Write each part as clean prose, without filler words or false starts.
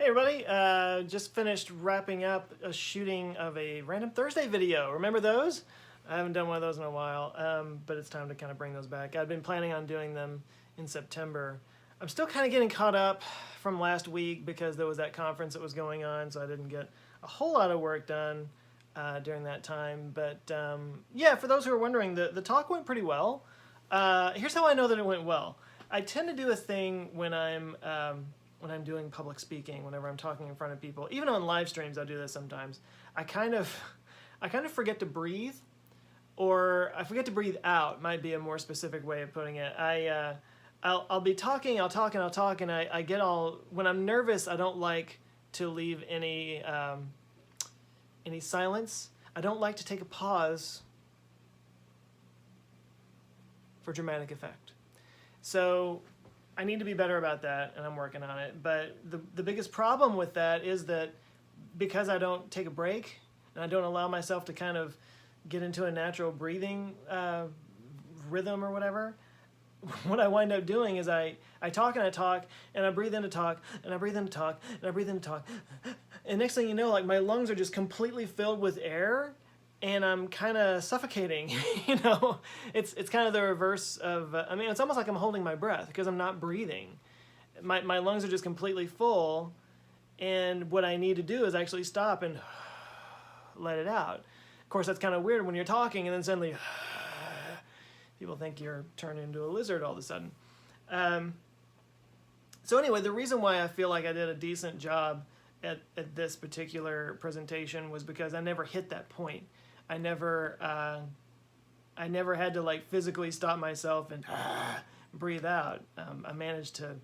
Hey everybody, just finished wrapping up a shooting of a Random Thursday video. Remember those? I haven't done one of those in a while, but it's time to kind of bring those back. I've been planning on doing them in September. I'm still kind of getting caught up from last week because there was that conference that was going on, so I didn't get a whole lot of work done during that time. But yeah, for those who are wondering, the talk went pretty well. Here's how I know that it went well. I tend to do a thing when I'm doing public speaking, whenever I'm talking in front of people, even on live streams, I'll do this sometimes. I kind of forget to breathe, or I forget to breathe out. Might be a more specific way of putting it. I'll be talking, I'll talk, and I get all, when I'm nervous, I don't like to leave any silence. I don't like to take a pause for dramatic effect. So I need to be better about that, and I'm working on it. But the biggest problem with that is that because I don't take a break and I don't allow myself to kind of get into a natural breathing rhythm or whatever, what I wind up doing is I talk and I talk, and I breathe into talk, and I breathe into talk, and I breathe into talk. And next thing you know, like, my lungs are just completely filled with air, and I'm kind of suffocating. You know, it's kind of the reverse of, I mean, it's almost like I'm holding my breath because I'm not breathing. My lungs are just completely full, and what I need to do is actually stop and let it out. Of course, that's kind of weird when you're talking and then suddenly people think you're turned into a lizard all of a sudden. So anyway, the reason why I feel like I did a decent job at this particular presentation was because I never hit that point. I never had to, like, physically stop myself and breathe out. I managed to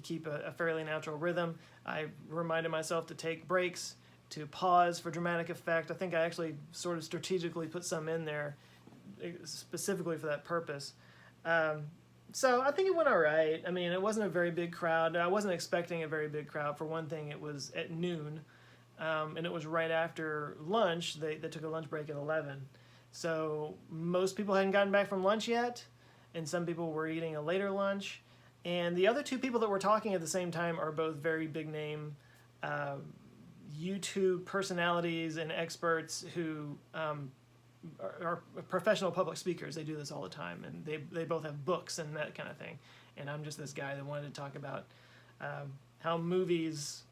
keep a fairly natural rhythm. I reminded myself to take breaks, to pause for dramatic effect. I think I actually sort of strategically put some in there specifically for that purpose. So I think it went all right. I mean, it wasn't a very big crowd. I wasn't expecting a very big crowd. For one thing, it was at noon. And it was right after lunch. They took a lunch break at 11. So most people hadn't gotten back from lunch yet, and some people were eating a later lunch. And the other two people that were talking at the same time are both very big name YouTube personalities and experts who are professional public speakers. They do this all the time, and they both have books and that kind of thing. And I'm just this guy that wanted to talk about how movies...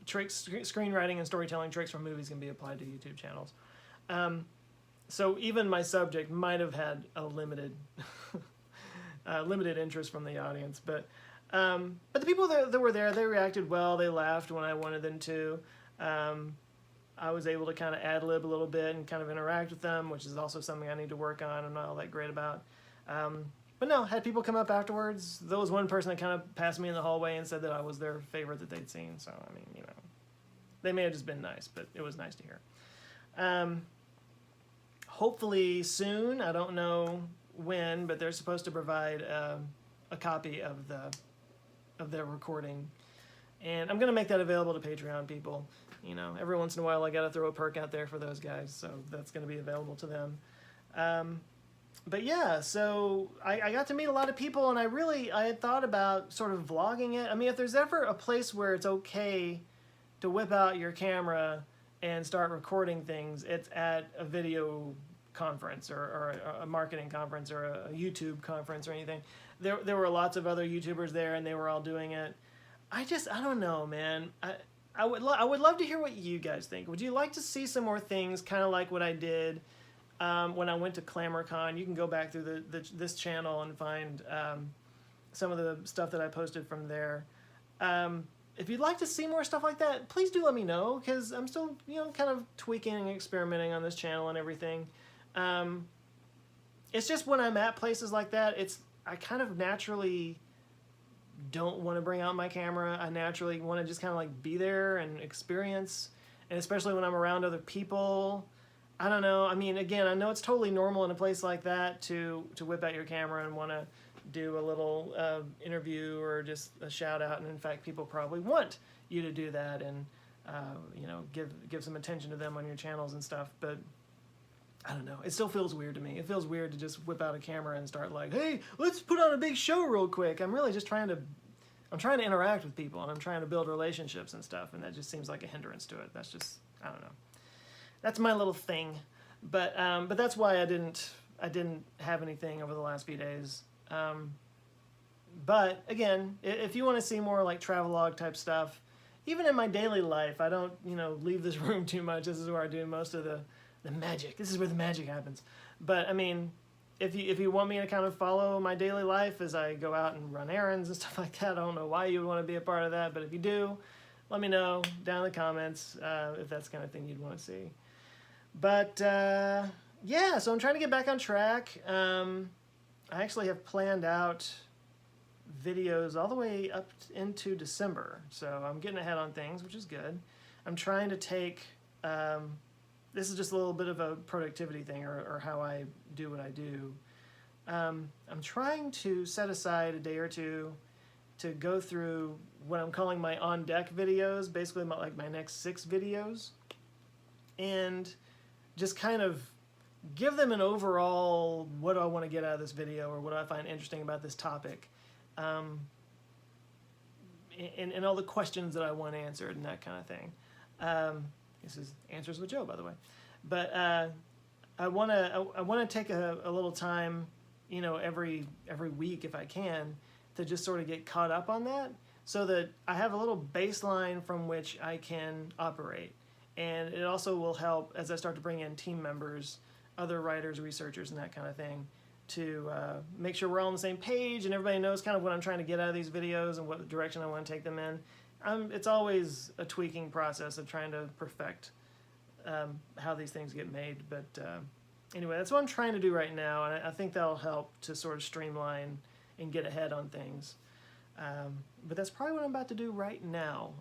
tricks, screenwriting and storytelling tricks from movies can be applied to YouTube channels. So even my subject might have had a limited interest from the audience, but the people that were there, they reacted well. They laughed when I wanted them to. I was able to kind of ad-lib a little bit and kind of interact with them, which is also something I need to work on. I'm not all that great about. But no, had people come up afterwards. There was one person that kind of passed me in the hallway and said that I was their favorite that they'd seen. So, I mean, you know, they may have just been nice, but it was nice to hear. Hopefully soon, I don't know when, but they're supposed to provide a copy of their recording. And I'm going to make that available to Patreon people. You know, every once in a while I got to throw a perk out there for those guys, so that's going to be available to them. But yeah, so I got to meet a lot of people, and I had thought about sort of vlogging it. I mean, if there's ever a place where it's okay to whip out your camera and start recording things, it's at a video conference or a marketing conference or a YouTube conference or anything. There were lots of other YouTubers there, and they were all doing it. I don't know, man. I would love to hear what you guys think. Would you like to see some more things, kind of like what I did when I went to ClamorCon? You can go back through this channel and find some of the stuff that I posted from there. If you'd like to see more stuff like that, please do let me know, because I'm still, you know, kind of tweaking and experimenting on this channel and everything. It's just when I'm at places like that, I kind of naturally don't want to bring out my camera. I naturally want to just kind of like be there and experience, and especially when I'm around other people. I don't know. I mean, again, I know it's totally normal in a place like that to whip out your camera and want to do a little interview or just a shout out. And in fact, people probably want you to do that and you know, give some attention to them on your channels and stuff. But I don't know. It still feels weird to me. It feels weird to just whip out a camera and start like, hey, let's put on a big show real quick. I'm really just trying to I'm trying to interact with people and I'm trying to build relationships and stuff, and that just seems like a hindrance to it. That's just, I don't know. That's my little thing, but that's why I didn't have anything over the last few days. But again, if you want to see more like travelogue type stuff, even in my daily life, I don't, leave this room too much. This is where I do most of the magic. This is where the magic happens. But I mean, if you want me to kind of follow my daily life as I go out and run errands and stuff like that, I don't know why you would want to be a part of that. But if you do, let me know down in the comments if that's the kind of thing you'd want to see. But yeah, so I'm trying to get back on track. I actually have planned out videos all the way up into December, so I'm getting ahead on things, which is good. I'm trying to take this is just a little bit of a productivity thing, or how I do what I do. I'm trying to set aside a day or two to go through what I'm calling my on deck videos, basically my next 6 videos, and just kind of give them an overall, what do I want to get out of this video, or what do I find interesting about this topic, and all the questions that I want answered and that kind of thing. This is Answers with Joe, by the way. But I want to take a little time, every week if I can, to just sort of get caught up on that, so that I have a little baseline from which I can operate. And it also will help as I start to bring in team members, other writers, researchers, and that kind of thing, to make sure we're all on the same page and everybody knows kind of what I'm trying to get out of these videos and what direction I want to take them in. It's always a tweaking process of trying to perfect how these things get made. But anyway, that's what I'm trying to do right now, and I think that'll help to sort of streamline and get ahead on things. But that's probably what I'm about to do right now.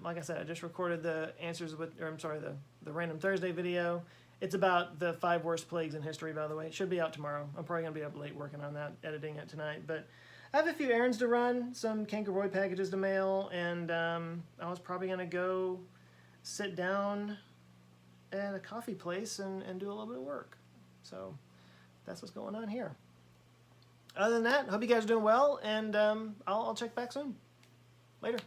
Like I said, I just recorded the the Random Thursday video. It's about the 5 worst plagues in history, by the way. It should be out tomorrow. I'm probably going to be up late working on that, editing it tonight. But I have a few errands to run, some Kangaroo packages to mail, and I was probably going to go sit down at a coffee place and do a little bit of work. So that's what's going on here. Other than that, hope you guys are doing well, and I'll check back soon. Later.